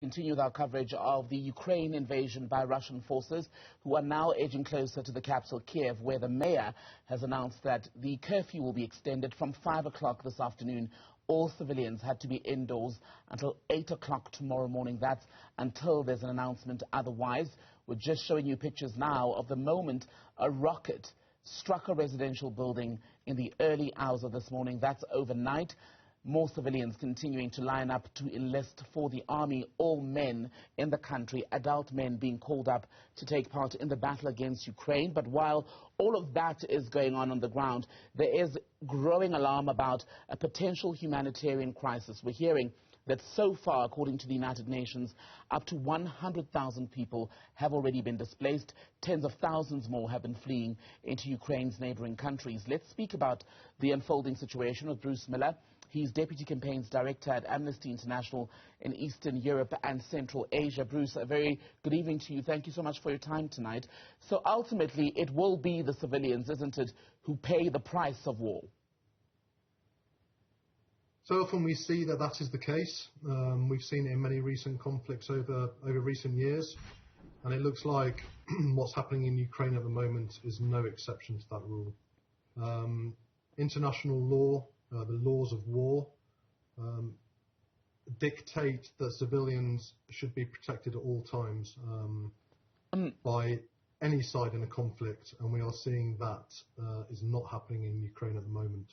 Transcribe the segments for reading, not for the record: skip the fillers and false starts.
Continue with our coverage of the Ukraine invasion by Russian forces, who are now edging closer to the capital, Kiev, where the mayor has announced that the curfew will be extended from 5 o'clock this afternoon. All civilians had to be indoors until 8 o'clock tomorrow morning. That's until there's an announcement otherwise. We're just showing you pictures now of the moment a rocket struck a residential building in the early hours of this morning. That's overnight. More civilians continuing to line up to enlist for the army, all men in the country, adult men being called up to take part in the battle against Ukraine. But while all of that is going on the ground, there is growing alarm about a potential humanitarian crisis. We're hearing that so far, according to the United Nations, up to 100,000 people have already been displaced. Tens of thousands more have been fleeing into Ukraine's neighboring countries. Let's speak about the unfolding situation with Bruce Millar. He's Deputy Campaigns Director at Amnesty International in Eastern Europe and Central Asia. Bruce, a very good evening to you. Thank you so much for your time tonight. So ultimately, it will be the civilians, isn't it, who pay the price of war? So often we see that that is the case. We've seen it in many recent conflicts over recent years. And it looks like what's happening in Ukraine at the moment is no exception to that rule. International law, the laws of war, dictate that civilians should be protected at all times by any side in a conflict, and we are seeing that is not happening in Ukraine at the moment.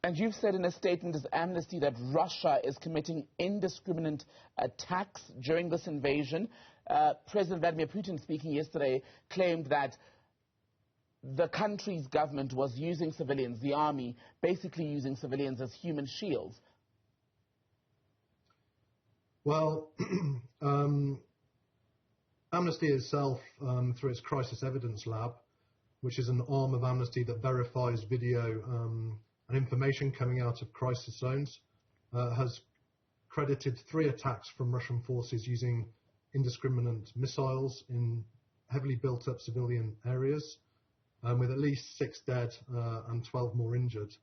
And you've said in a statement as Amnesty that Russia is committing indiscriminate attacks during this invasion. President Vladimir Putin, speaking yesterday, claimed that the country's government was using civilians, the army, basically using civilians as human shields. Well, Amnesty itself, through its Crisis Evidence Lab, which is an arm of Amnesty that verifies video and information coming out of crisis zones, has credited 3 attacks from Russian forces using indiscriminate missiles in heavily built-up civilian areas, with at least 6 dead and 12 more injured.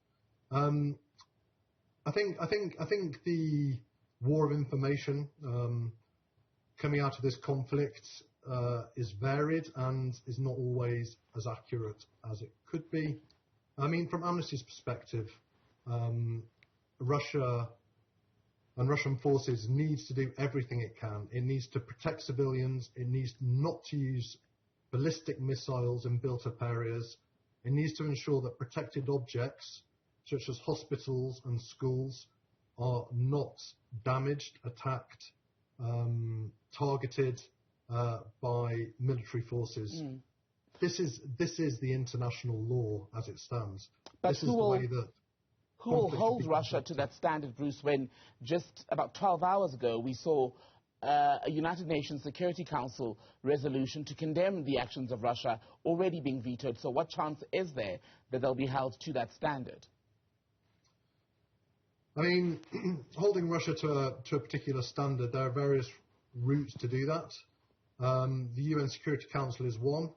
I think the war of information coming out of this conflict is varied and is not always as accurate as it could be. I mean, from Amnesty's perspective, Russia and Russian forces needs to do everything it can. It needs to protect civilians. It needs not to use ballistic missiles in built-up areas. It needs to ensure that protected objects, such as hospitals and schools, are not damaged, attacked, targeted by military forces. This is the international law as it stands. But who will hold Russia to that standard, Bruce, when just about 12 hours ago we saw a United Nations Security Council resolution to condemn the actions of Russia already being vetoed? So what chance is there that they'll be held to that standard? I mean, holding Russia to a particular standard, there are various routes to do that. The UN Security Council is one,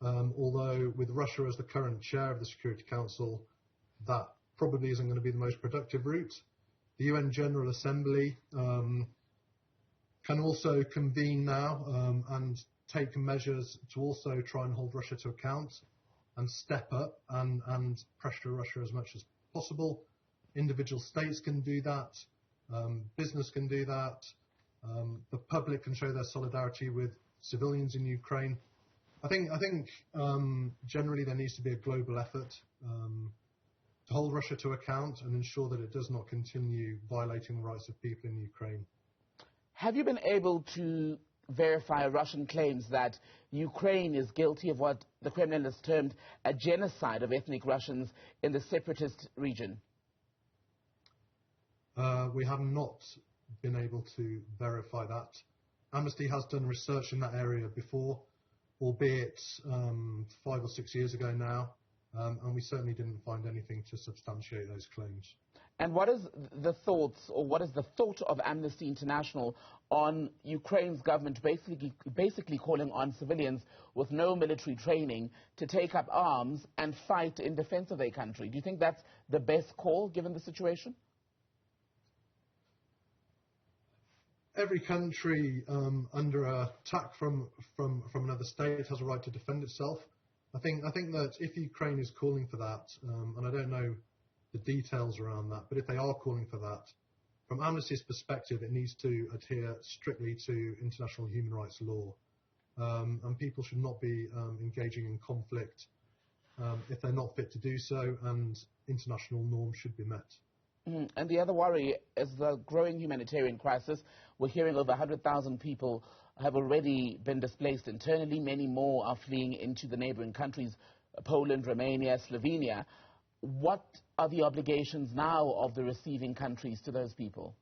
although with Russia as the current chair of the Security Council, that probably isn't going to be the most productive route. The UN General Assembly can also convene now and take measures to also try and hold Russia to account and step up and pressure Russia as much as possible. Individual states can do that, business can do that, the public can show their solidarity with civilians in Ukraine. I think generally there needs to be a global effort to hold Russia to account and ensure that it does not continue violating the rights of people in Ukraine. Have you been able to verify Russian claims that Ukraine is guilty of what the Kremlin has termed a genocide of ethnic Russians in the separatist region? We have not been able to verify that. Amnesty has done research in that area before, albeit 5 or 6 years ago now, and we certainly didn't find anything to substantiate those claims. And what is the thoughts, or what is the thought of Amnesty International on Ukraine's government basically calling on civilians with no military training to take up arms and fight in defense of their country? Do you think that's the best call given the situation? every country under attack from another state has a right to defend itself. I think that if Ukraine is calling for that, and I don't know the details around that, but if they are calling for that, from Amnesty's perspective, it needs to adhere strictly to international human rights law, and people should not be engaging in conflict if they're not fit to do so, and international norms should be met. And the other worry is the growing humanitarian crisis. We're hearing over 100,000 people have already been displaced internally. Many more are fleeing into the neighboring countries, Poland, Romania, Slovenia. What are the obligations now of the receiving countries to those people?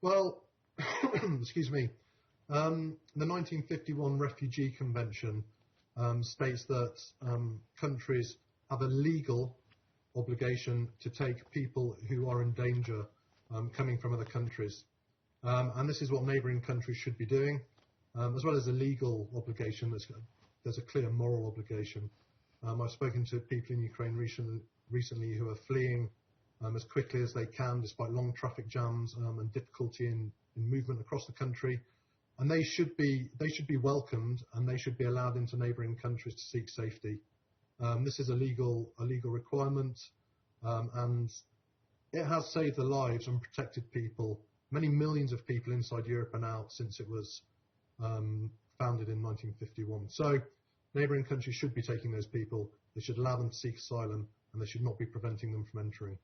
Well, excuse me, the 1951 Refugee Convention states that countries have a legal obligation to take people who are in danger coming from other countries. And this is what neighbouring countries should be doing, as well as a legal obligation. There's a clear moral obligation. I've spoken to people in Ukraine recently who are fleeing as quickly as they can, despite long traffic jams and difficulty in movement across the country. And they should be welcomed, and they should be allowed into neighbouring countries to seek safety. This is a legal requirement, and it has saved the lives and protected people, many millions of people inside Europe and out, since it was founded in 1951. So neighbouring countries should be taking those people. They should allow them to seek asylum, and they should not be preventing them from entering.